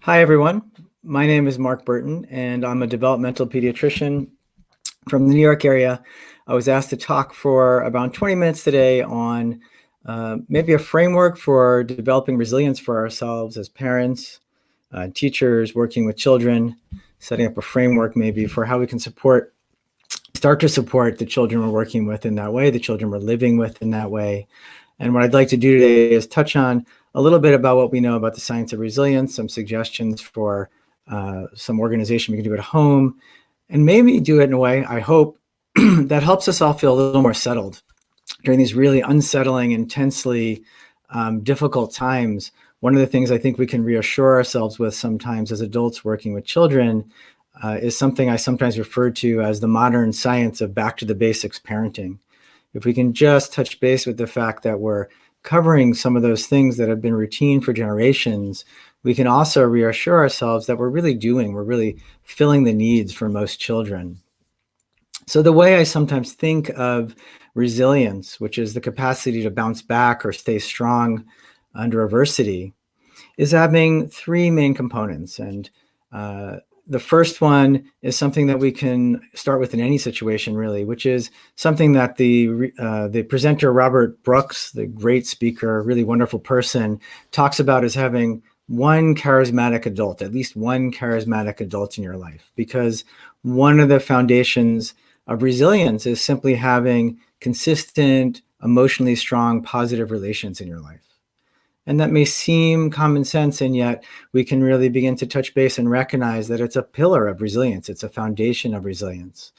Hi, everyone. My name is Mark Bertin, and I'm a developmental pediatrician from the New York area. I was asked to talk for about 20 minutes today on maybe a framework for developing resilience for ourselves as parents, teachers, working with children, setting up a framework maybe for how we can start to support the children we're working with in that way, the children we're living with in that way. And what I'd like to do today is touch on a little bit about what we know about the science of resilience, some suggestions for some organization we can do at home, and maybe do it in a way, I hope, that helps us all feel a little more settled during these really unsettling, intensely difficult times. One of the things I think we can reassure ourselves with sometimes as adults working with children is something I sometimes refer to as the modern science of back to the basics parenting. If we can just touch base with the fact that we're covering some of those things that have been routine for generations, we can also reassure ourselves that we're really filling the needs for most children. So the way I sometimes think of resilience, which is the capacity to bounce back or stay strong under adversity, is having three main components. And the first one is something that we can start with in any situation, really, which is something that the presenter, Robert Brooks, the great speaker, really wonderful person, talks about as having one charismatic adult, at least one charismatic adult in your life. Because one of the foundations of resilience is simply having consistent, emotionally strong, positive relations in your life. And that may seem common sense, and yet we can really begin to touch base and recognize that it's a pillar of resilience. It's a foundation of resilience.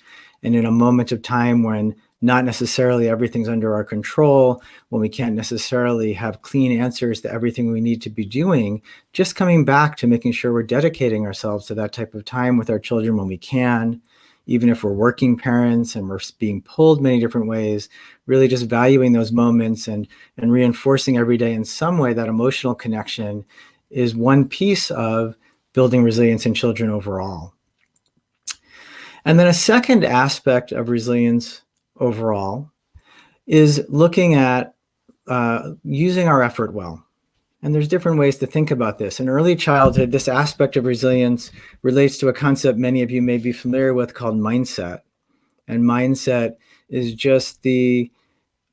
And in a moment of time when not necessarily everything's under our control, when we can't necessarily have clean answers to everything we need to be doing, just coming back to making sure we're dedicating ourselves to that type of time with our children when we can, even if we're working parents and we're being pulled many different ways, really just valuing those moments and reinforcing every day in some way that emotional connection is one piece of building resilience in children overall. And then a second aspect of resilience overall is looking at using our effort well. And there's different ways to think about this. In early childhood, this aspect of resilience relates to a concept many of you may be familiar with called mindset. And mindset is just the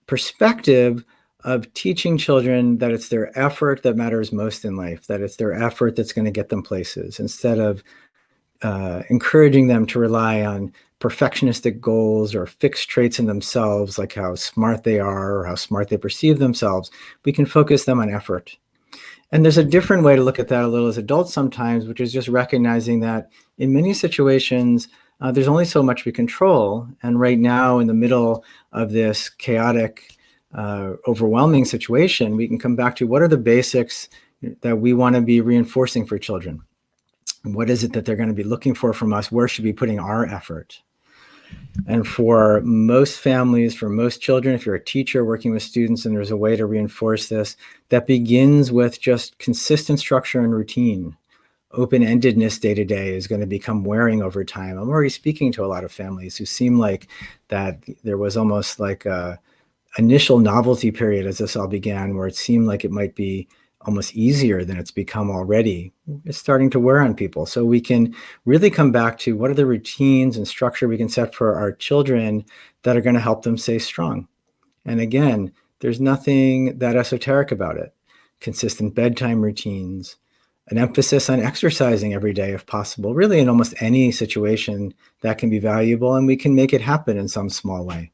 perspective of teaching children that it's their effort that matters most in life, that it's their effort that's going to get them places, instead of encouraging them to rely on perfectionistic goals or fixed traits in themselves, like how smart they are or how smart they perceive themselves. We can focus them on effort. And there's a different way to look at that a little as adults sometimes, which is just recognizing that in many situations, there's only so much we control. And right now, in the middle of this chaotic, overwhelming situation, we can come back to what are the basics that we want to be reinforcing for children? What is it that they're going to be looking for from us? Where should we be putting our effort? And for most families, for most children, if you're a teacher working with students and there's a way to reinforce this, that begins with just consistent structure and routine. Open-endedness day to day is going to become wearing over time. I'm already speaking to a lot of families who seem like that there was almost like a initial novelty period as this all began, where it seemed like it might be almost easier than it's become already. It's starting to wear on people. So we can really come back to what are the routines and structure we can set for our children that are going to help them stay strong. And again, there's nothing that esoteric about it. Consistent bedtime routines, an emphasis on exercising every day if possible. Really, in almost any situation that can be valuable, and we can make it happen in some small way.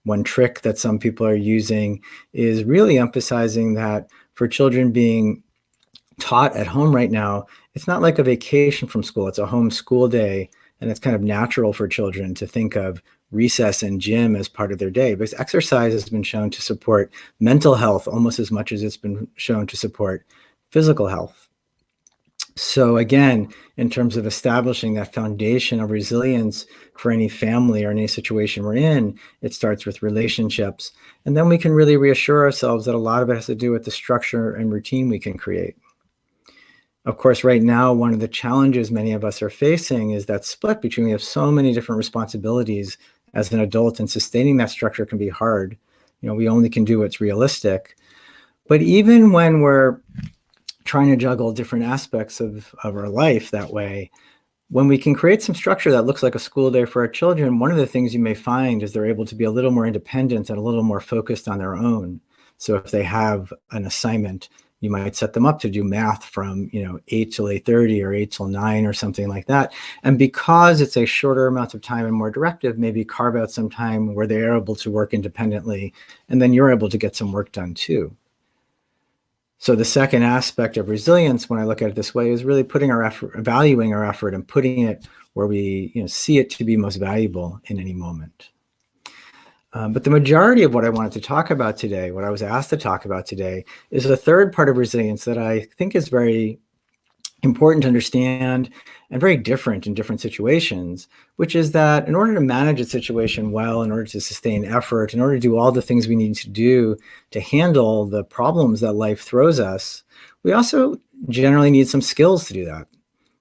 One trick that some people are using is really emphasizing that for children being taught at home right now, it's not like a vacation from school. It's a home school day, and it's kind of natural for children to think of recess and gym as part of their day, because exercise has been shown to support mental health almost as much as it's been shown to support physical health. So again, in terms of establishing that foundation of resilience for any family or any situation we're in, it starts with relationships. And then we can really reassure ourselves that a lot of it has to do with the structure and routine we can create. Of course, right now, one of the challenges many of us are facing is that split between we have so many different responsibilities as an adult, and sustaining that structure can be hard. We only can do what's realistic. But even when we're trying to juggle different aspects of our life that way, when we can create some structure that looks like a school day for our children, one of the things you may find is they're able to be a little more independent and a little more focused on their own. So if they have an assignment, you might set them up to do math from 8 till 8:30 or 8 till 9 or something like that. And because it's a shorter amount of time and more directive, maybe carve out some time where they're able to work independently, and then you're able to get some work done too. So the second aspect of resilience, when I look at it this way, is really putting our effort, evaluating our effort, and putting it where we see it to be most valuable in any moment. But the majority of what I wanted to talk about today, what I was asked to talk about today, is a third part of resilience that I think is very important to understand and very different in different situations, which is that in order to manage a situation well, in order to sustain effort, in order to do all the things we need to do to handle the problems that life throws us, we also generally need some skills to do that.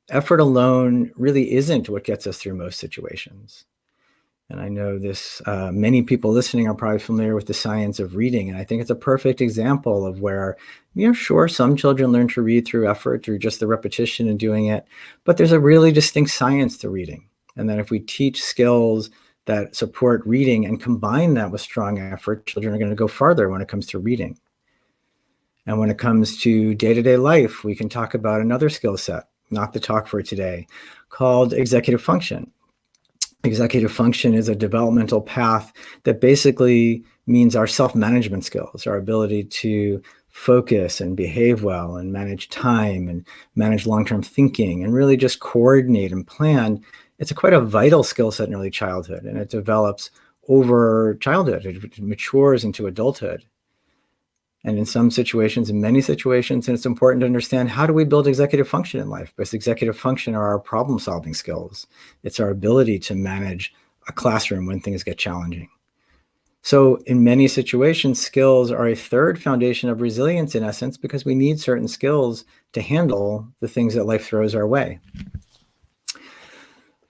Effort alone really isn't what gets us through most situations. And I know this, many people listening are probably familiar with the science of reading. And I think it's a perfect example of where, sure, some children learn to read through effort, through just the repetition and doing it. But there's a really distinct science to reading. And that if we teach skills that support reading and combine that with strong effort, children are going to go farther when it comes to reading. And when it comes to day-to-day life, we can talk about another skill set, not the talk for today, called executive function. Executive function is a developmental path that basically means our self-management skills, our ability to focus and behave well and manage time and manage long-term thinking and really just coordinate and plan. It's quite a vital skill set in early childhood, and it develops over childhood. It matures into adulthood. And in some situations, in many situations, and it's important to understand, how do we build executive function in life? Because executive function are our problem-solving skills. It's our ability to manage a classroom when things get challenging. So in many situations, skills are a third foundation of resilience in essence, because we need certain skills to handle the things that life throws our way.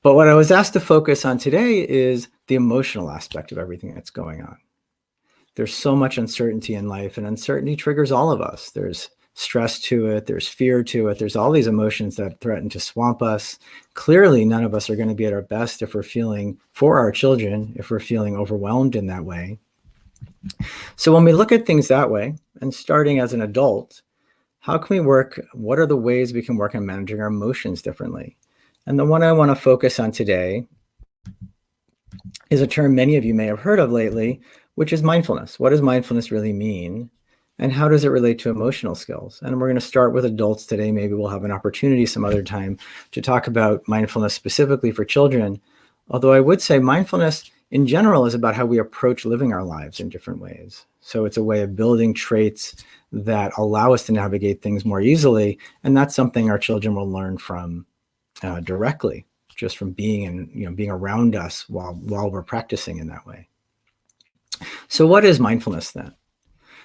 But what I was asked to focus on today is the emotional aspect of everything that's going on. There's so much uncertainty in life, and uncertainty triggers all of us. There's stress to it, there's fear to it, there's all these emotions that threaten to swamp us. Clearly, none of us are going to be at our best if we're feeling, for our children, if we're feeling overwhelmed in that way. So when we look at things that way, and starting as an adult, how can we work, what are the ways we can work on managing our emotions differently? And the one I want to focus on today is a term many of you may have heard of lately, which is mindfulness. What does mindfulness really mean? And how does it relate to emotional skills? And we're going to start with adults today. Maybe we'll have an opportunity some other time to talk about mindfulness specifically for children. Although I would say mindfulness in general is about how we approach living our lives in different ways. So it's a way of building traits that allow us to navigate things more easily. And that's something our children will learn from directly, just from being and being around us while we're practicing in that way. So what is mindfulness then?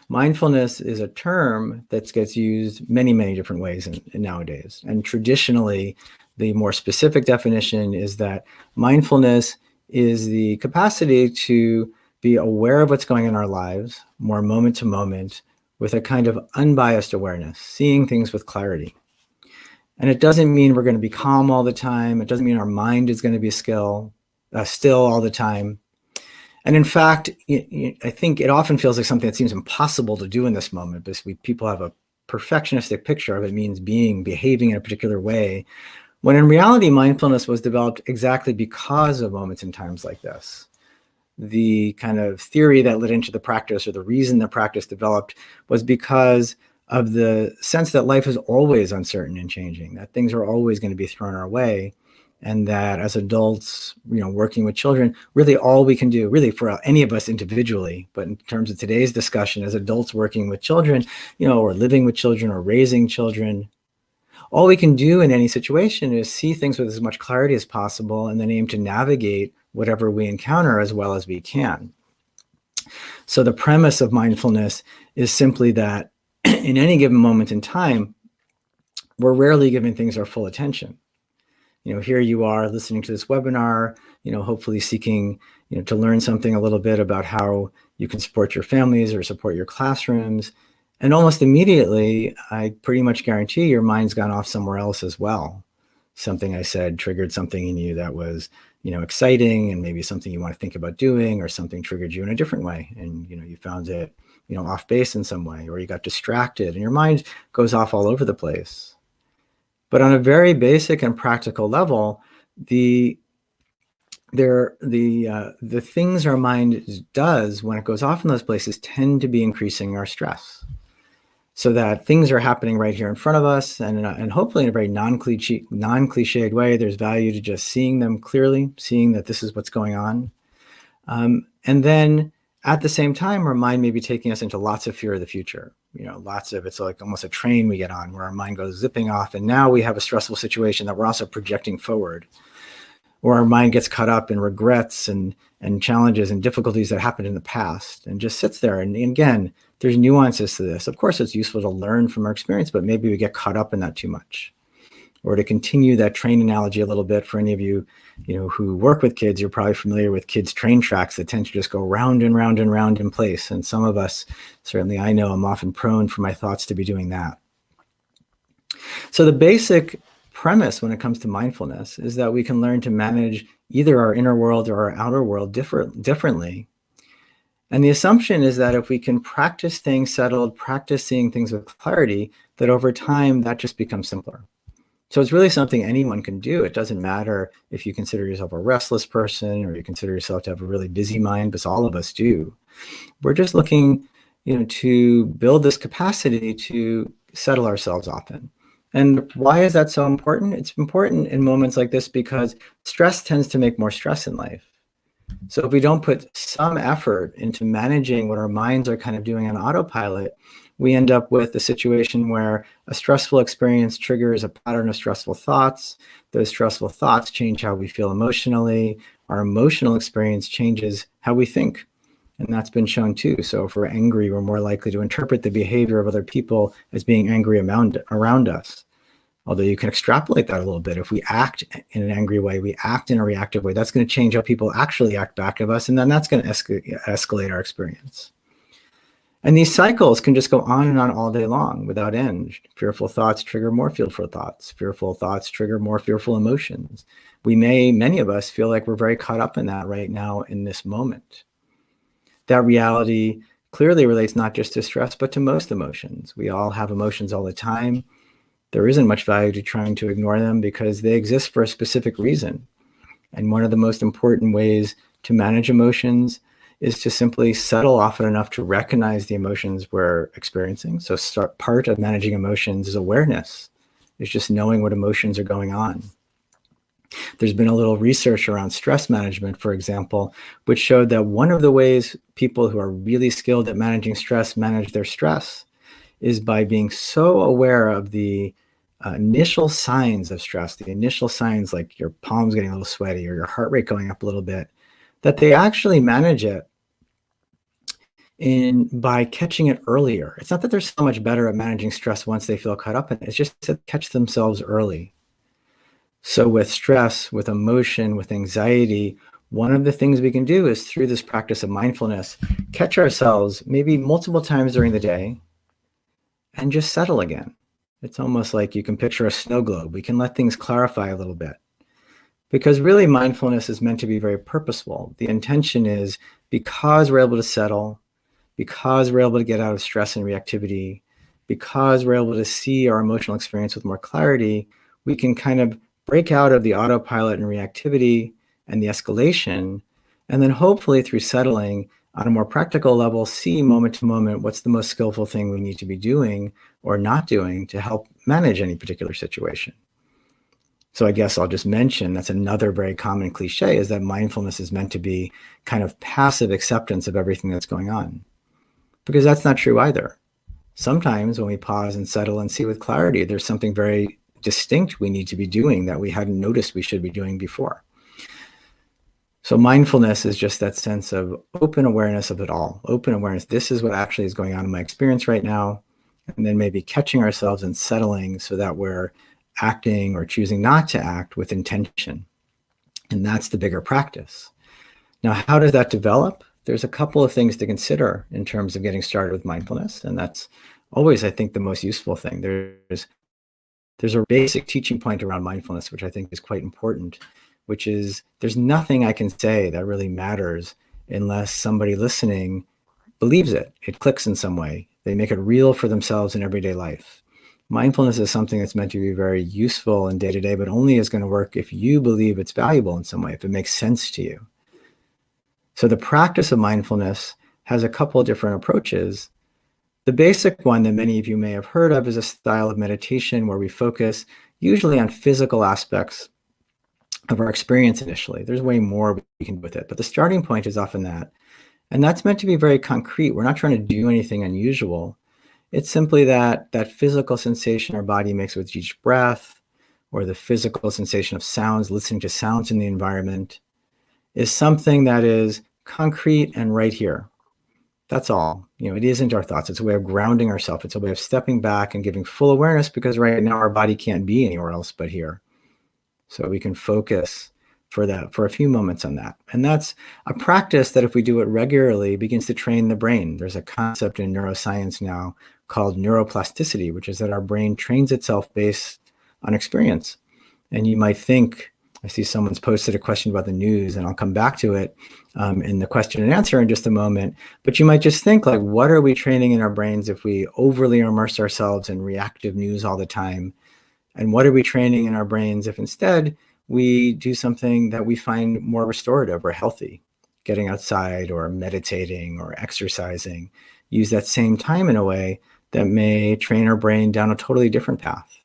Mindfulness is a term that gets used many, many different ways nowadays. And traditionally, the more specific definition is that mindfulness is the capacity to be aware of what's going on in our lives, more moment to moment, with a kind of unbiased awareness, seeing things with clarity. And it doesn't mean we're going to be calm all the time. It doesn't mean our mind is going to be still all the time. And in fact, I think it often feels like something that seems impossible to do in this moment, because people have a perfectionistic picture of it means behaving in a particular way, when in reality, mindfulness was developed exactly because of moments and times like this. The kind of theory that led into the practice, or the reason the practice developed, was because of the sense that life is always uncertain and changing, that things are always going to be thrown our way. And that as adults, working with children, really all we can do, really for any of us individually, but in terms of today's discussion, as adults working with children, or living with children or raising children, all we can do in any situation is see things with as much clarity as possible, and then aim to navigate whatever we encounter as well as we can. So the premise of mindfulness is simply that in any given moment in time, we're rarely giving things our full attention. Here you are listening to this webinar, hopefully seeking, to learn something a little bit about how you can support your families or support your classrooms. And almost immediately, I pretty much guarantee your mind's gone off somewhere else as well. Something I said triggered something in you that was, exciting, and maybe something you want to think about doing, or something triggered you in a different way. And, you found it, off base in some way, or you got distracted, and your mind goes off all over the place. But on a very basic and practical level, the things our mind does when it goes off in those places tend to be increasing our stress. So that things are happening right here in front of us, and hopefully in a very non-cliched way. There's value to just seeing them clearly, seeing that this is what's going on. And then at the same time, our mind may be taking us into lots of fear of the future. It's like almost a train we get on where our mind goes zipping off, and now we have a stressful situation that we're also projecting forward. Or our mind gets caught up in regrets and challenges and difficulties that happened in the past and just sits there. And again, there's nuances to this. Of course, it's useful to learn from our experience, but maybe we get caught up in that too much. Or to continue that train analogy a little bit, for any of you, who work with kids, you're probably familiar with kids' train tracks that tend to just go round and round and round in place. And some of us, certainly I know, I'm often prone for my thoughts to be doing that. So the basic premise when it comes to mindfulness is that we can learn to manage either our inner world or our outer world differently. And the assumption is that if we can practice staying settled, practice seeing things with clarity, that over time that just becomes simpler. So it's really something anyone can do. It doesn't matter if you consider yourself a restless person or you consider yourself to have a really busy mind, because all of us do. We're just looking, to build this capacity to settle ourselves often. And why is that so important? It's important in moments like this because stress tends to make more stress in life. So if we don't put some effort into managing what our minds are kind of doing on autopilot, we end up with a situation where a stressful experience triggers a pattern of stressful thoughts. Those stressful thoughts change how we feel emotionally. Our emotional experience changes how we think. And that's been shown too. So if we're angry, we're more likely to interpret the behavior of other people as being angry around us. Although you can extrapolate that a little bit. If we act in an angry way, we act in a reactive way, that's going to change how people actually act back of us. And then that's going to escalate our experience. And these cycles can just go on and on all day long without end. Fearful thoughts trigger more fearful thoughts. Fearful thoughts trigger more fearful emotions. Many of us feel like we're very caught up in that right now in this moment. That reality clearly relates not just to stress, but to most emotions. We all have emotions all the time. There isn't much value to trying to ignore them because they exist for a specific reason. And one of the most important ways to manage emotions is to simply settle often enough to recognize the emotions we're experiencing. So part of managing emotions is awareness. It's just knowing what emotions are going on. There's been a little research around stress management, for example, which showed that one of the ways people who are really skilled at managing stress manage their stress is by being so aware of the initial signs of stress, the initial signs like your palms getting a little sweaty or your heart rate going up a little bit, that they actually manage it by catching it earlier. It's not that they're so much better at managing stress once they feel caught up in it. It's just to catch themselves early. So with stress, with emotion, with anxiety, one of the things we can do is through this practice of mindfulness, catch ourselves maybe multiple times during the day and just settle again. It's almost like you can picture a snow globe. We can let things clarify a little bit. Because really mindfulness is meant to be very purposeful. The intention is because we're able to settle, because we're able to get out of stress and reactivity, because we're able to see our emotional experience with more clarity, we can kind of break out of the autopilot and reactivity and the escalation, and then hopefully through settling on a more practical level, see moment to moment what's the most skillful thing we need to be doing or not doing to help manage any particular situation. So I guess I'll just mention that's another very common cliche, is that mindfulness is meant to be kind of passive acceptance of everything that's going on. Because that's not true either. Sometimes when we pause and settle and see with clarity, there's something very distinct we need to be doing that we hadn't noticed we should be doing before. So mindfulness is just that sense of open awareness of it all. Open awareness, this is what actually is going on in my experience right now. And then maybe catching ourselves and settling so that we're acting or choosing not to act with intention. And that's the bigger practice. Now, how does that develop? There's a couple of things to consider in terms of getting started with mindfulness. And that's always, I think, the most useful thing. There's a basic teaching point around mindfulness, which I think is quite important, which is there's nothing I can say that really matters unless somebody listening believes it. It clicks in some way. They make it real for themselves in everyday life. Mindfulness is something that's meant to be very useful in day-to-day, but only is going to work if you believe it's valuable in some way, if it makes sense to you. So the practice of mindfulness has a couple of different approaches. The basic one that many of you may have heard of is a style of meditation where we focus usually on physical aspects of our experience initially. There's way more we can do with it, but the starting point is often that. And that's meant to be very concrete. We're not trying to do anything unusual. It's simply that physical sensation our body makes with each breath, or the physical sensation of sounds, listening to sounds in the environment, is something that is concrete and right here. That's all. It isn't our thoughts. It's a way of grounding ourselves. It's a way of stepping back and giving full awareness, because right now our body can't be anywhere else but here. So we can focus for a few moments on that. And that's a practice that, if we do it regularly, begins to train the brain. There's a concept in neuroscience now called neuroplasticity, which is that our brain trains itself based on experience. And you might think, I see someone's posted a question about the news, and I'll come back to it in the question and answer in just a moment. But you might just think, like, what are we training in our brains if we overly immerse ourselves in reactive news all the time? And what are we training in our brains if instead we do something that we find more restorative or healthy? Getting outside or meditating or exercising, use that same time in a way that may train our brain down a totally different path.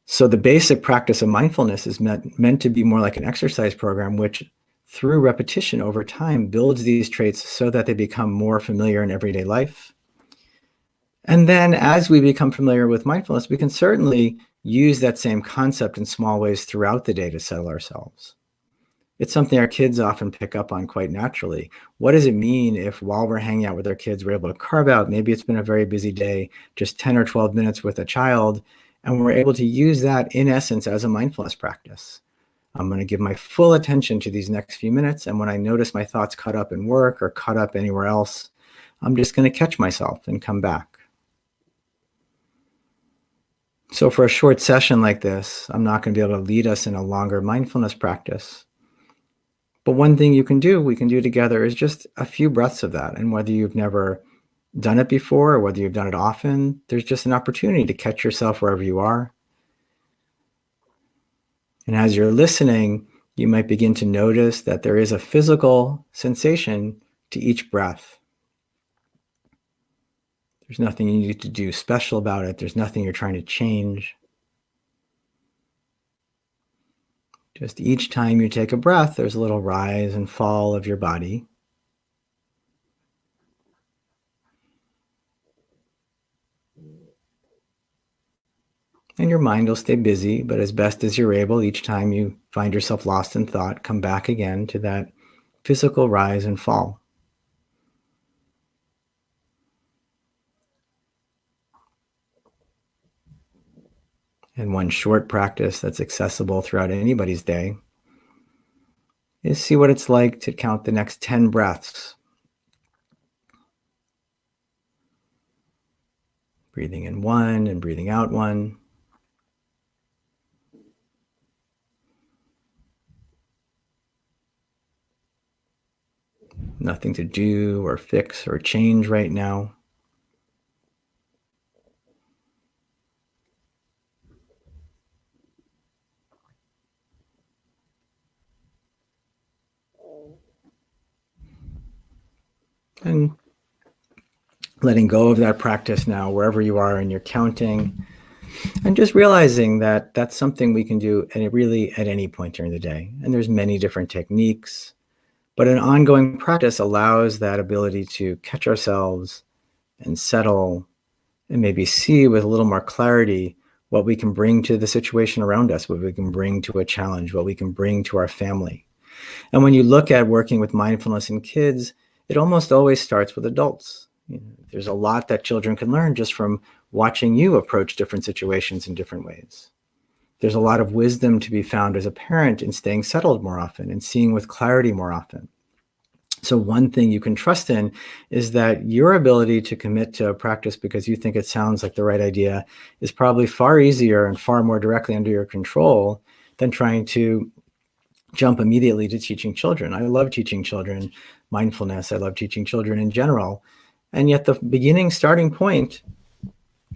So the basic practice of mindfulness is meant to be more like an exercise program, which through repetition over time builds these traits so that they become more familiar in everyday life. And then as we become familiar with mindfulness, we can certainly use that same concept in small ways throughout the day to settle ourselves. It's something our kids often pick up on quite naturally. What does it mean if, while we're hanging out with our kids, we're able to carve out, maybe it's been a very busy day, just 10 or 12 minutes with a child, and we're able to use that in essence as a mindfulness practice. I'm going to give my full attention to these next few minutes, and when I notice my thoughts caught up in work or caught up anywhere else, I'm just going to catch myself and come back. So for a short session like this, I'm not going to be able to lead us in a longer mindfulness practice. But one thing we can do together is just a few breaths of that. And whether you've never done it before or whether you've done it often, there's just an opportunity to catch yourself wherever you are. And as you're listening, you might begin to notice that there is a physical sensation to each breath. There's nothing you need to do special about it. There's nothing you're trying to change. Just each time you take a breath, there's a little rise and fall of your body. And your mind will stay busy, but as best as you're able, each time you find yourself lost in thought, come back again to that physical rise and fall. And one short practice that's accessible throughout anybody's day is see what it's like to count the next 10 breaths. Breathing in 1 and breathing out 1. Nothing to do or fix or change right now. And letting go of that practice now, wherever you are in your counting, and just realizing that that's something we can do really at any point during the day. And there's many different techniques, but an ongoing practice allows that ability to catch ourselves and settle and maybe see with a little more clarity what we can bring to the situation around us, what we can bring to a challenge, what we can bring to our family. And when you look at working with mindfulness in kids, it almost always starts with adults. There's a lot that children can learn just from watching you approach different situations in different ways. There's a lot of wisdom to be found as a parent in staying settled more often and seeing with clarity more often. So one thing you can trust in is that your ability to commit to a practice because you think it sounds like the right idea is probably far easier and far more directly under your control than trying to jump immediately to teaching children. I love teaching children mindfulness. I love teaching children in general. And yet the beginning starting point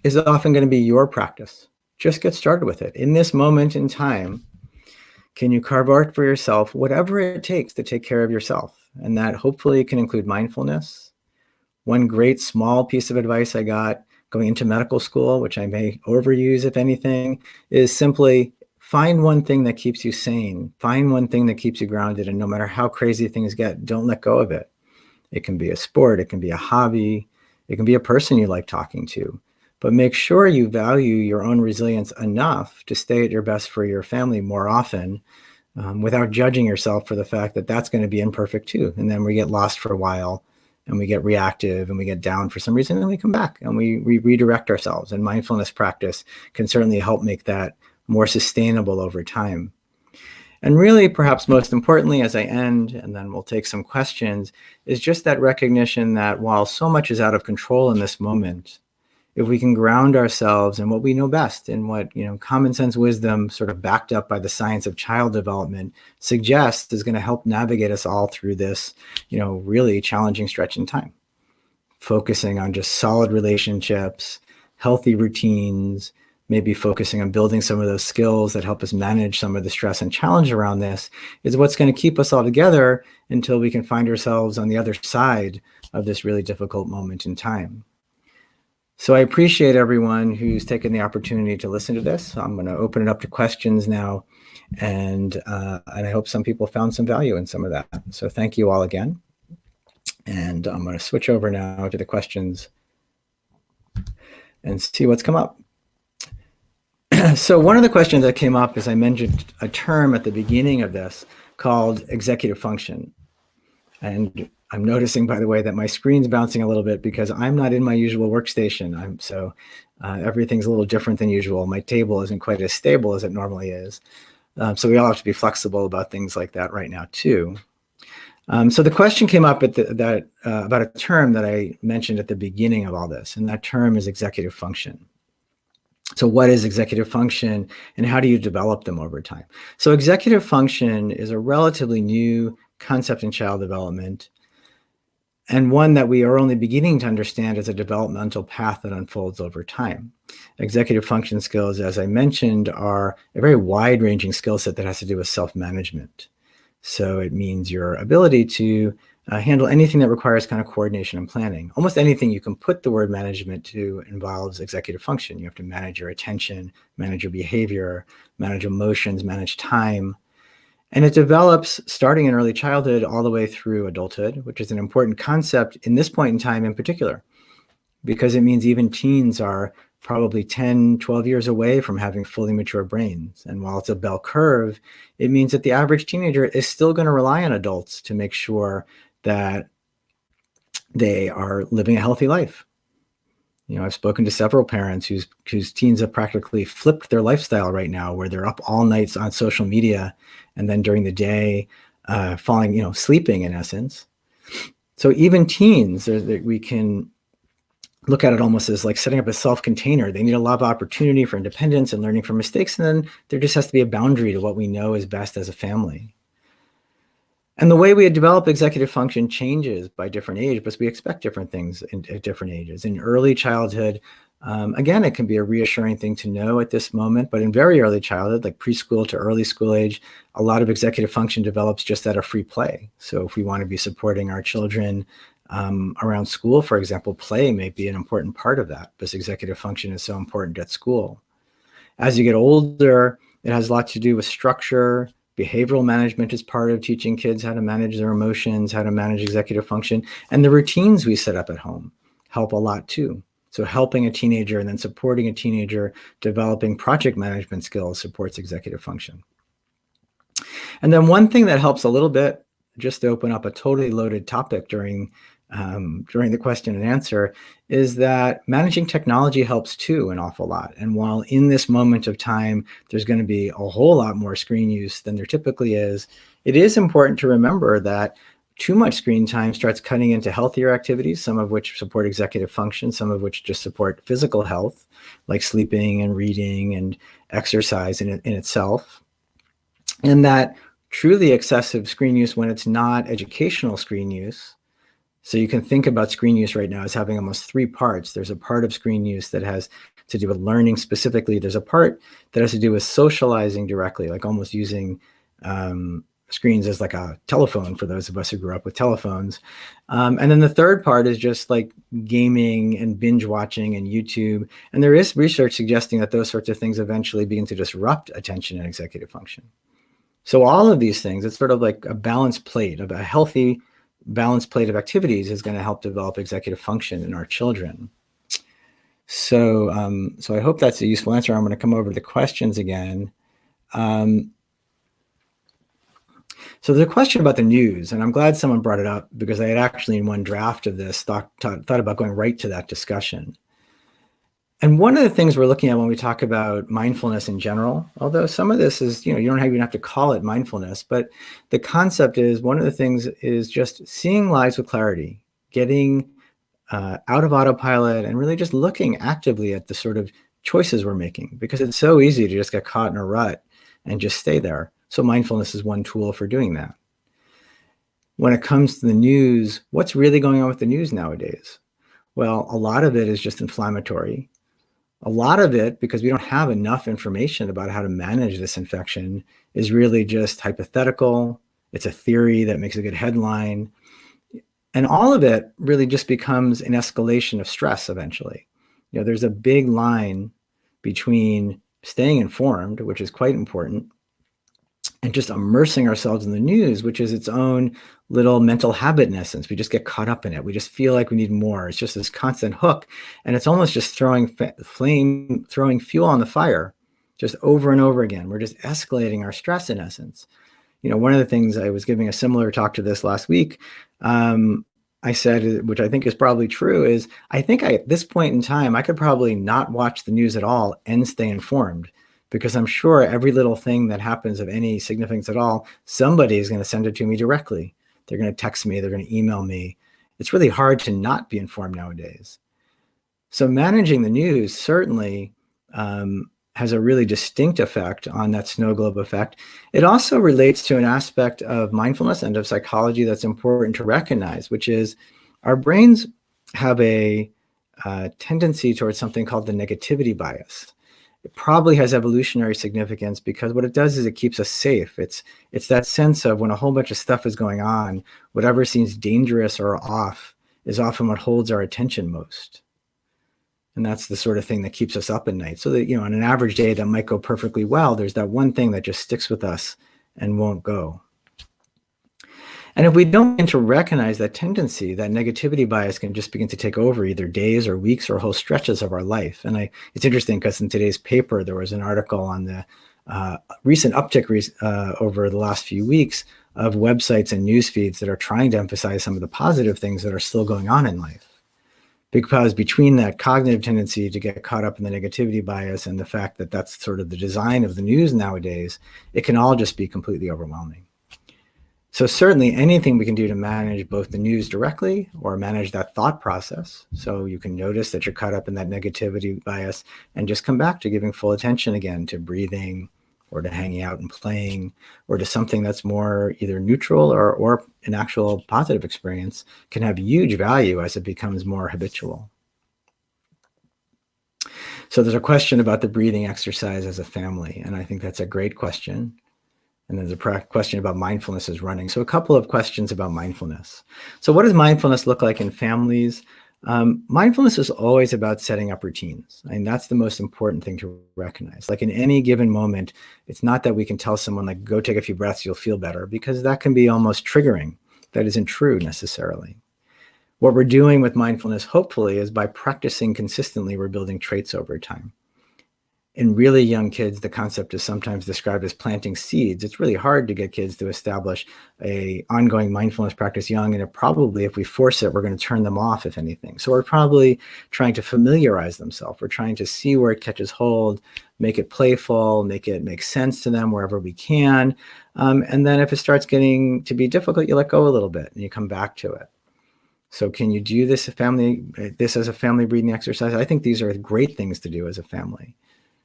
is often going to be your practice. Just get started with it. In this moment in time, can you carve out for yourself whatever it takes to take care of yourself? And that hopefully can include mindfulness. One great small piece of advice I got going into medical school, which I may overuse if anything, is simply find one thing that keeps you sane. Find one thing that keeps you grounded. And no matter how crazy things get, don't let go of it. It can be a sport. It can be a hobby. It can be a person you like talking to. But make sure you value your own resilience enough to stay at your best for your family more often without judging yourself for the fact that that's going to be imperfect too. And then we get lost for a while and we get reactive and we get down for some reason and we come back and we redirect ourselves. And mindfulness practice can certainly help make that more sustainable over time. And really, perhaps most importantly, as I end, and then we'll take some questions, is just that recognition that while so much is out of control in this moment, if we can ground ourselves in what we know best, in what common sense wisdom sort of backed up by the science of child development suggests is going to help navigate us all through this, really challenging stretch in time. Focusing on just solid relationships, healthy routines, maybe focusing on building some of those skills that help us manage some of the stress and challenge around this is what's going to keep us all together until we can find ourselves on the other side of this really difficult moment in time. So I appreciate everyone who's taken the opportunity to listen to this. I'm going to open it up to questions now, and I hope some people found some value in some of that. So thank you all again. And I'm going to switch over now to the questions and see what's come up. So one of the questions that came up is I mentioned a term at the beginning of this called executive function. And I'm noticing, by the way, that my screen's bouncing a little bit because I'm not in my usual workstation. So everything's a little different than usual. My table isn't quite as stable as it normally is. So we all have to be flexible about things like that right now, too. So the question came up about a term that I mentioned at the beginning of all this, and that term is executive function. So what is executive function and how do you develop them over time? So executive function is a relatively new concept in child development, and one that we are only beginning to understand as a developmental path that unfolds over time. Executive function skills, as I mentioned, are a very wide-ranging skill set that has to do with self-management. So it means your ability to handle anything that requires kind of coordination and planning. Almost anything you can put the word management to involves executive function. You have to manage your attention, manage your behavior, manage emotions, manage time. And it develops starting in early childhood all the way through adulthood, which is an important concept in this point in time in particular, because it means even teens are probably 10, 12 years away from having fully mature brains. And while it's a bell curve, it means that the average teenager is still going to rely on adults to make sure that they are living a healthy life. I've spoken to several parents whose teens have practically flipped their lifestyle right now, where they're up all nights on social media and then during the day sleeping in essence. So even teens, we can look at it almost as like setting up a self-container. They need a lot of opportunity for independence and learning from mistakes. And then there just has to be a boundary to what we know is best as a family. And the way we develop executive function changes by different age, but we expect different things at different ages. In early childhood, again, it can be a reassuring thing to know at this moment, but in very early childhood, like preschool to early school age, a lot of executive function develops just out of free play. So if we want to be supporting our children around school, for example, play may be an important part of that, because executive function is so important at school. As you get older, it has a lot to do with structure. Behavioral management is part of teaching kids how to manage their emotions, how to manage executive function. And the routines we set up at home help a lot too. So helping a teenager and then supporting a teenager developing project management skills supports executive function. And then one thing that helps a little bit, just to open up a totally loaded topic during the question and answer, is that managing technology helps too an awful lot. And while in this moment of time, there's going to be a whole lot more screen use than there typically is, it is important to remember that too much screen time starts cutting into healthier activities, some of which support executive function, some of which just support physical health, like sleeping and reading and exercise in itself. And that truly excessive screen use, when it's not educational screen use, so you can think about screen use right now as having almost three parts. There's a part of screen use that has to do with learning specifically. There's a part that has to do with socializing directly, like almost using screens as like a telephone for those of us who grew up with telephones. And then the third part is just like gaming and binge watching and YouTube. And there is research suggesting that those sorts of things eventually begin to disrupt attention and executive function. So all of these things, it's sort of like a balanced plate, of a healthy balanced plate of activities is going to help develop executive function in our children. So, so I hope that's a useful answer. I'm going to come over to the questions again. So there's a question about the news, and I'm glad someone brought it up, because I had actually in one draft of this thought about going right to that discussion. And one of the things we're looking at when we talk about mindfulness in general, although some of this is, you don't even have to call it mindfulness, but the concept is, one of the things is just seeing lives with clarity, getting out of autopilot and really just looking actively at the sort of choices we're making, because it's so easy to just get caught in a rut and just stay there. So mindfulness is one tool for doing that. When it comes to the news, what's really going on with the news nowadays? Well, a lot of it is just inflammatory. A lot of it, because we don't have enough information about how to manage this infection, is really just hypothetical. It's a theory that makes a good headline. And all of it really just becomes an escalation of stress eventually. There's a big line between staying informed, which is quite important, and just immersing ourselves in the news, which is its own little mental habit in essence. We just get caught up in it. We just feel like we need more. It's just this constant hook, and it's almost just throwing fuel on the fire, just over and over again. We're just escalating our stress in essence. One of the things, I was giving a similar talk to this last week, I said, which I think is probably true, is I think at this point in time, I could probably not watch the news at all and stay informed, because I'm sure every little thing that happens of any significance at all, somebody is going to send it to me directly. They're going to text me, they're going to email me. It's really hard to not be informed nowadays. So managing the news certainly has a really distinct effect on that snow globe effect. It also relates to an aspect of mindfulness and of psychology that's important to recognize, which is our brains have a tendency towards something called the negativity bias. It probably has evolutionary significance, because what it does is it keeps us safe. It's that sense of, when a whole bunch of stuff is going on, whatever seems dangerous or off is often what holds our attention most. And that's the sort of thing that keeps us up at night. So that, on an average day that might go perfectly well, there's that one thing that just sticks with us and won't go. And if we don't begin to recognize that tendency, that negativity bias can just begin to take over either days or weeks or whole stretches of our life. And it's interesting, because in today's paper, there was an article on the recent uptick over the last few weeks of websites and news feeds that are trying to emphasize some of the positive things that are still going on in life. Because between that cognitive tendency to get caught up in the negativity bias and the fact that that's sort of the design of the news nowadays, it can all just be completely overwhelming. So certainly anything we can do to manage both the news directly or manage that thought process, so you can notice that you're caught up in that negativity bias and just come back to giving full attention again to breathing, or to hanging out and playing, or to something that's more either neutral or an actual positive experience, can have huge value as it becomes more habitual. So there's a question about the breathing exercise as a family, and I think that's a great question. And there's a question about mindfulness as running. So a couple of questions about mindfulness. So what does mindfulness look like in families? Mindfulness is always about setting up routines. And that's the most important thing to recognize. Like in any given moment, it's not that we can tell someone, like, go take a few breaths, you'll feel better, because that can be almost triggering. That isn't true necessarily. What we're doing with mindfulness, hopefully, is by practicing consistently, we're building traits over time. in really young kids, the concept is sometimes described as planting seeds. It's really hard to get kids to establish a ongoing mindfulness practice young, and if we force it, we're going to turn them off, if anything. So we're probably trying to familiarize themselves. We're trying to see where it catches hold, make it playful, make it make sense to them wherever we can. And then if it starts getting to be difficult, you let go a little bit and you come back to it. So can you do this as a family breathing exercise? I think these are great things to do as a family.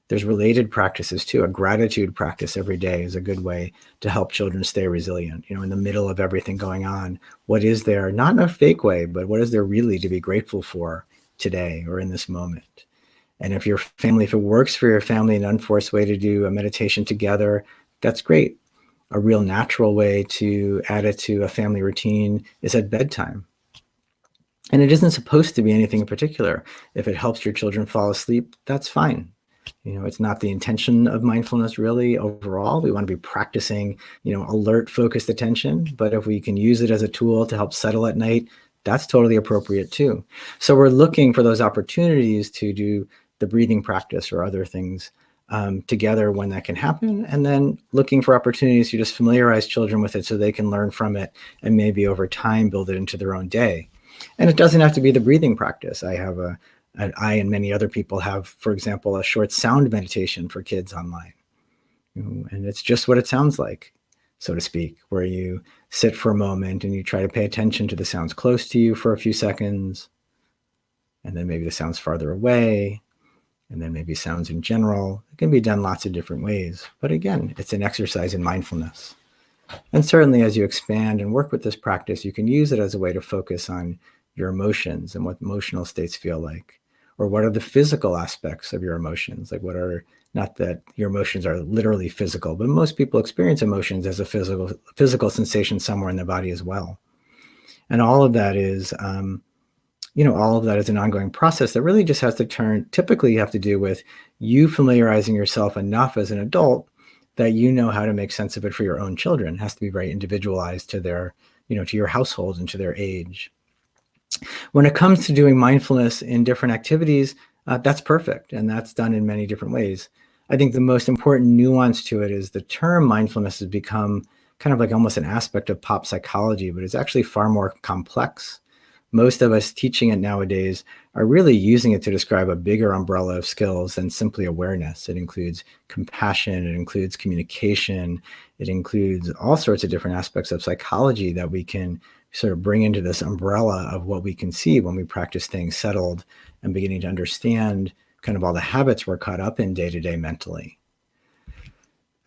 There's related practices too. A gratitude practice every day is a good way to help children stay resilient. In the middle of everything going on, what is there, not in a fake way, but what is there really to be grateful for today or in this moment? And if it works for your family, an unforced way to do a meditation together, that's great. A real natural way to add it to a family routine is at bedtime. And it isn't supposed to be anything in particular. If it helps your children fall asleep, that's fine. It's not the intention of mindfulness really overall. We want to be practicing, alert, focused attention. But if we can use it as a tool to help settle at night, that's totally appropriate too. So we're looking for those opportunities to do the breathing practice or other things together when that can happen. And then looking for opportunities to just familiarize children with it so they can learn from it and maybe over time build it into their own day. And it doesn't have to be the breathing practice. I and many other people have, for example, a short sound meditation for kids online. And it's just what it sounds like, so to speak, where you sit for a moment and you try to pay attention to the sounds close to you for a few seconds, and then maybe the sounds farther away, and then maybe sounds in general. It can be done lots of different ways. But again, it's an exercise in mindfulness. And certainly as you expand and work with this practice, you can use it as a way to focus on your emotions and what emotional states feel like. Or what are the physical aspects of your emotions? Like not that your emotions are literally physical, but most people experience emotions as a physical sensation somewhere in their body as well. And all of that is, an ongoing process that really just has to typically have to do with you familiarizing yourself enough as an adult that you know how to make sense of it for your own children. It has to be very individualized to their, to your household and to their age. When it comes to doing mindfulness in different activities, that's perfect. And that's done in many different ways. I think the most important nuance to it is the term mindfulness has become kind of like almost an aspect of pop psychology, but it's actually far more complex. Most of us teaching it nowadays are really using it to describe a bigger umbrella of skills than simply awareness. It includes compassion, it includes communication, it includes all sorts of different aspects of psychology that we can sort of bring into this umbrella of what we can see when we practice staying settled and beginning to understand kind of all the habits we're caught up in day-to-day mentally.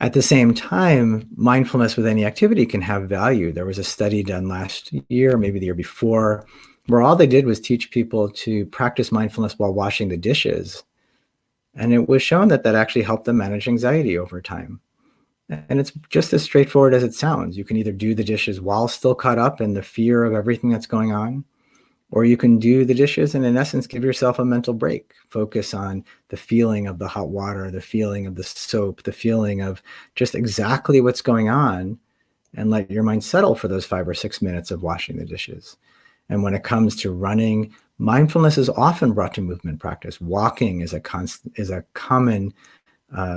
At the same time, mindfulness with any activity can have value. There was a study done last year, maybe the year before, where all they did was teach people to practice mindfulness while washing the dishes. And it was shown that actually helped them manage anxiety over time. And it's just as straightforward as it sounds. You can either do the dishes while still caught up in the fear of everything that's going on, or you can do the dishes and in essence, give yourself a mental break. Focus on the feeling of the hot water, the feeling of the soap, the feeling of just exactly what's going on, and let your mind settle for those 5 or 6 minutes of washing the dishes. And when it comes to running, mindfulness is often brought to movement practice. Walking is a common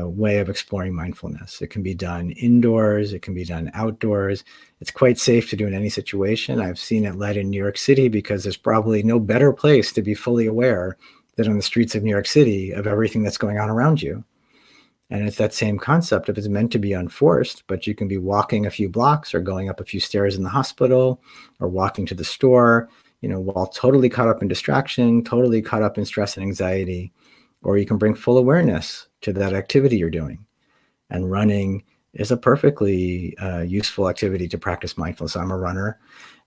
way of exploring mindfulness. It can be done indoors, it can be done outdoors. It's quite safe to do in any situation. I've seen it led in New York City because there's probably no better place to be fully aware than on the streets of New York City of everything that's going on around you. And it's that same concept if it's meant to be unforced, but you can be walking a few blocks or going up a few stairs in the hospital or walking to the store, while totally caught up in distraction, totally caught up in stress and anxiety. Or you can bring full awareness to that activity you're doing. And running is a perfectly useful activity to practice mindfulness. I'm a runner,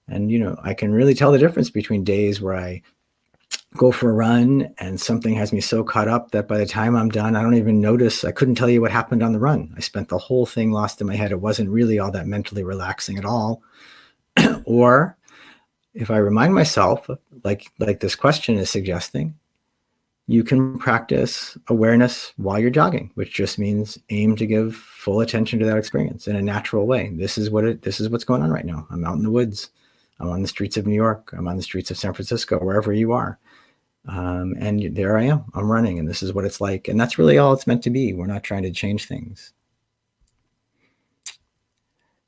and I can really tell the difference between days where I go for a run and something has me so caught up that by the time I'm done, I don't even notice. I couldn't tell you what happened on the run. I spent the whole thing lost in my head. It wasn't really all that mentally relaxing at all. Or if I remind myself, like this question is suggesting, you can practice awareness while you're jogging, which just means aim to give full attention to that experience in a natural way. This is what's going on right now. I'm out in the woods. I'm on the streets of New York. I'm on the streets of San Francisco, wherever you are. And there I am, I'm running, and this is what it's like. And that's really all it's meant to be. We're not trying to change things.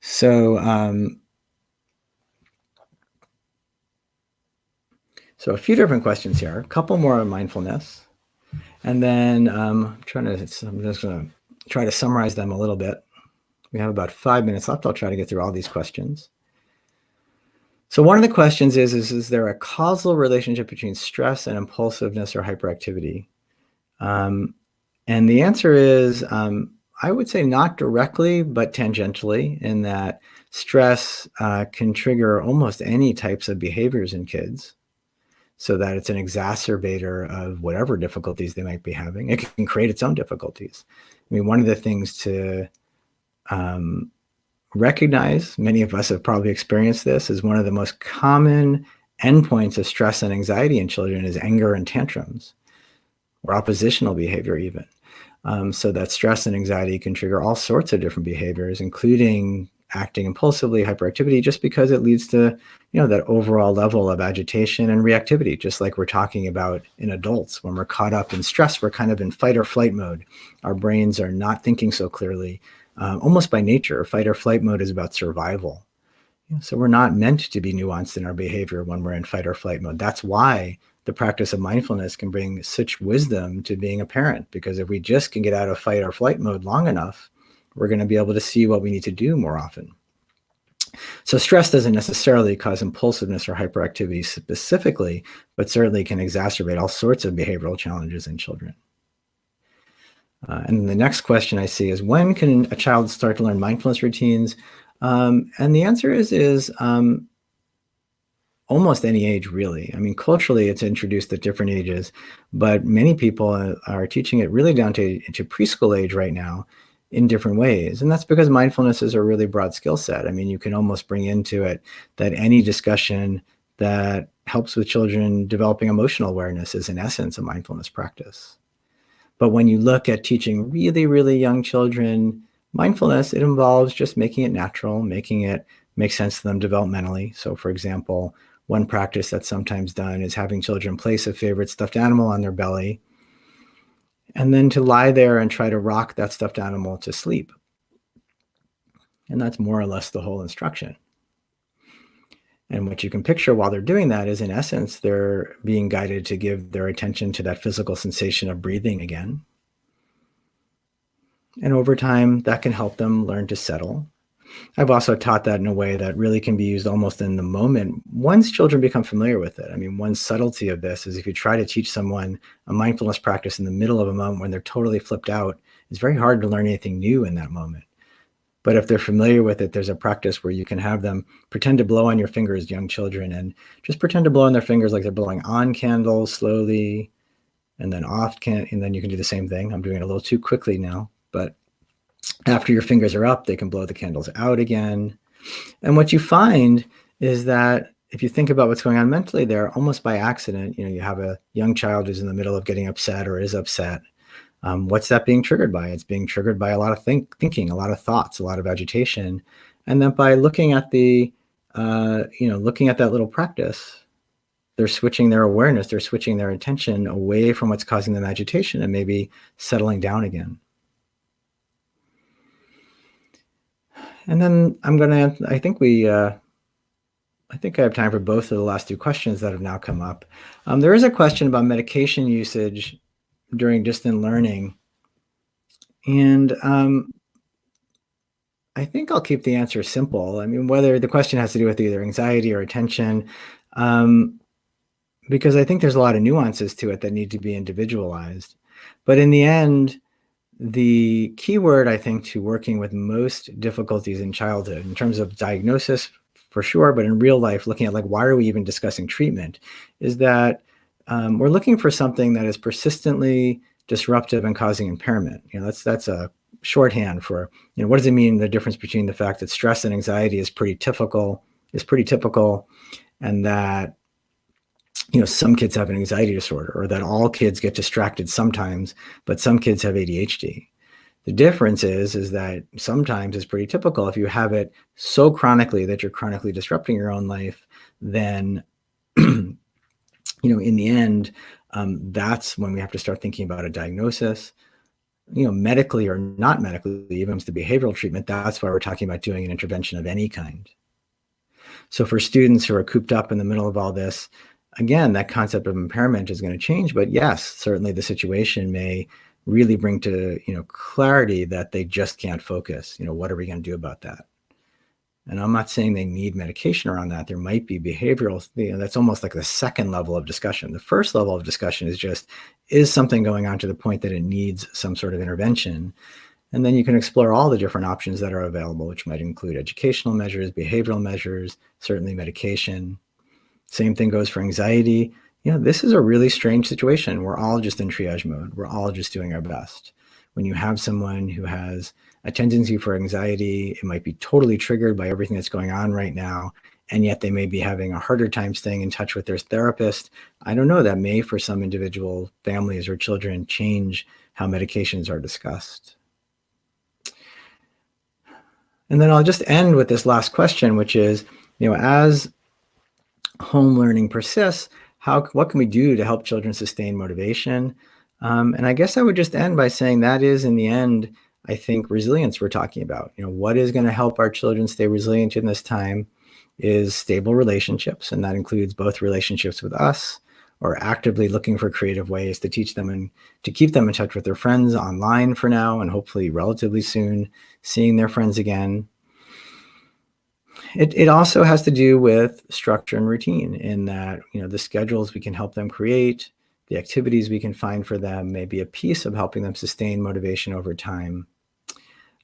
So, so a few different questions here, a couple more on mindfulness. And then I'm just going to try to summarize them a little bit. We have about 5 minutes left. I'll try to get through all these questions. So one of the questions is there a causal relationship between stress and impulsiveness or hyperactivity? And the answer is, I would say not directly, but tangentially, in that stress can trigger almost any types of behaviors in kids, so that it's an exacerbator of whatever difficulties they might be having. It can create its own difficulties. I mean, one of the things to recognize, many of us have probably experienced this, is one of the most common endpoints of stress and anxiety in children is anger and tantrums, or oppositional behavior even. So that stress and anxiety can trigger all sorts of different behaviors, including acting impulsively, hyperactivity, just because it leads to, that overall level of agitation and reactivity, just like we're talking about in adults. When we're caught up in stress, we're kind of in fight or flight mode. Our brains are not thinking so clearly. Almost by nature, fight or flight mode is about survival. So we're not meant to be nuanced in our behavior when we're in fight or flight mode. That's why the practice of mindfulness can bring such wisdom to being a parent, because if we just can get out of fight or flight mode long enough, we're going to be able to see what we need to do more often. So stress doesn't necessarily cause impulsiveness or hyperactivity specifically, but certainly can exacerbate all sorts of behavioral challenges in children. And the next question I see is, when can a child start to learn mindfulness routines? And the answer is almost any age, really. I mean, culturally, it's introduced at different ages, but many people are teaching it really down to preschool age right now in different ways. And that's because mindfulness is a really broad skill set. I mean, you can almost bring into it that any discussion that helps with children developing emotional awareness is in essence a mindfulness practice. But when you look at teaching really, really young children mindfulness, it involves just making it natural, making it make sense to them developmentally. So for example, one practice that's sometimes done is having children place a favorite stuffed animal on their belly, and then to lie there and try to rock that stuffed animal to sleep. And that's more or less the whole instruction. And what you can picture while they're doing that is, in essence, they're being guided to give their attention to that physical sensation of breathing again. And over time, that can help them learn to settle. I've also taught that in a way that really can be used almost in the moment once children become familiar with it. I mean, one subtlety of this is if you try to teach someone a mindfulness practice in the middle of a moment when they're totally flipped out, it's very hard to learn anything new in that moment. But if they're familiar with it, there's a practice where you can have them pretend to blow on your fingers, young children, and just pretend to blow on their fingers like they're blowing on candles slowly and then off and then you can do the same thing. I'm doing it a little too quickly now, but after your fingers are up, they can blow the candles out again. And what you find is that if you think about what's going on mentally there, almost by accident, you have a young child who's in the middle of getting upset or is upset. What's that being triggered by? It's being triggered by a lot of thinking, a lot of thoughts, a lot of agitation. And then by looking at looking at that little practice, they're switching their awareness, they're switching their attention away from what's causing them agitation and maybe settling down again. And then I think I have time for both of the last two questions that have now come up. There is a question about medication usage during distant learning. And I think I'll keep the answer simple. I mean, whether the question has to do with either anxiety or attention, because I think there's a lot of nuances to it that need to be individualized. But in the end, the key word, I think, to working with most difficulties in childhood, in terms of diagnosis, for sure, but in real life, looking at why are we even discussing treatment, is that we're looking for something that is persistently disruptive and causing impairment. That's a shorthand for, what does it mean, the difference between the fact that stress and anxiety is pretty typical, and that, some kids have an anxiety disorder, or that all kids get distracted sometimes, but some kids have ADHD. The difference is that sometimes it's pretty typical. If you have it so chronically that you're chronically disrupting your own life, then, in the end, that's when we have to start thinking about a diagnosis. Medically or not medically, even when it comes to behavioral treatment, that's why we're talking about doing an intervention of any kind. So for students who are cooped up in the middle of all this, again, that concept of impairment is going to change. But yes, certainly the situation may really bring to clarity that they just can't focus. What are we going to do about that? And I'm not saying they need medication around that. There might be behavioral, that's almost like the second level of discussion. The first level of discussion is just, is something going on to the point that it needs some sort of intervention? And then you can explore all the different options that are available, which might include educational measures, behavioral measures, certainly medication. Same thing goes for anxiety. This is a really strange situation. We're all just in triage mode. We're all just doing our best. When you have someone who has a tendency for anxiety, it might be totally triggered by everything that's going on right now, and yet they may be having a harder time staying in touch with their therapist. I don't know, that may, for some individual families or children, change how medications are discussed. And then I'll just end with this last question, which is, as home learning persists, what can we do to help children sustain motivation? And I guess I would just end by saying that is, in the end, I think, resilience we're talking about. What is going to help our children stay resilient in this time is stable relationships, and that includes both relationships with us, or actively looking for creative ways to teach them and to keep them in touch with their friends online for now, and hopefully relatively soon seeing their friends again. It also has to do with structure and routine, in that the schedules we can help them create, the activities we can find for them may be a piece of helping them sustain motivation over time.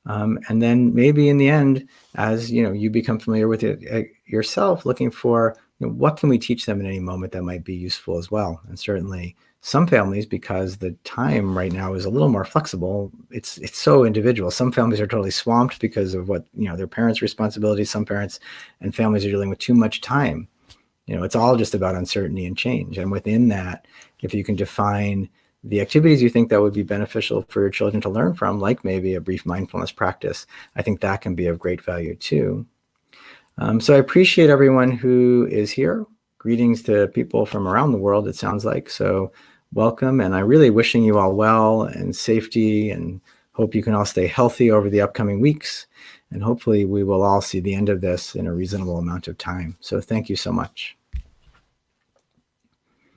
And then maybe in the end, as you become familiar with it yourself, looking for what can we teach them in any moment that might be useful as well. And certainly some families, because the time right now is a little more flexible, it's so individual. Some families are totally swamped because of what their parents' responsibilities. Some parents and families are dealing with too much time. It's all just about uncertainty and change. And within that, if you can define the activities you think that would be beneficial for your children to learn from, like maybe a brief mindfulness practice, I think that can be of great value too. So I appreciate everyone who is here. Greetings to people from around the world, it sounds like. So welcome, and I'm really wishing you all well and safety, and hope you can all stay healthy over the upcoming weeks. And hopefully we will all see the end of this in a reasonable amount of time. So thank you so much.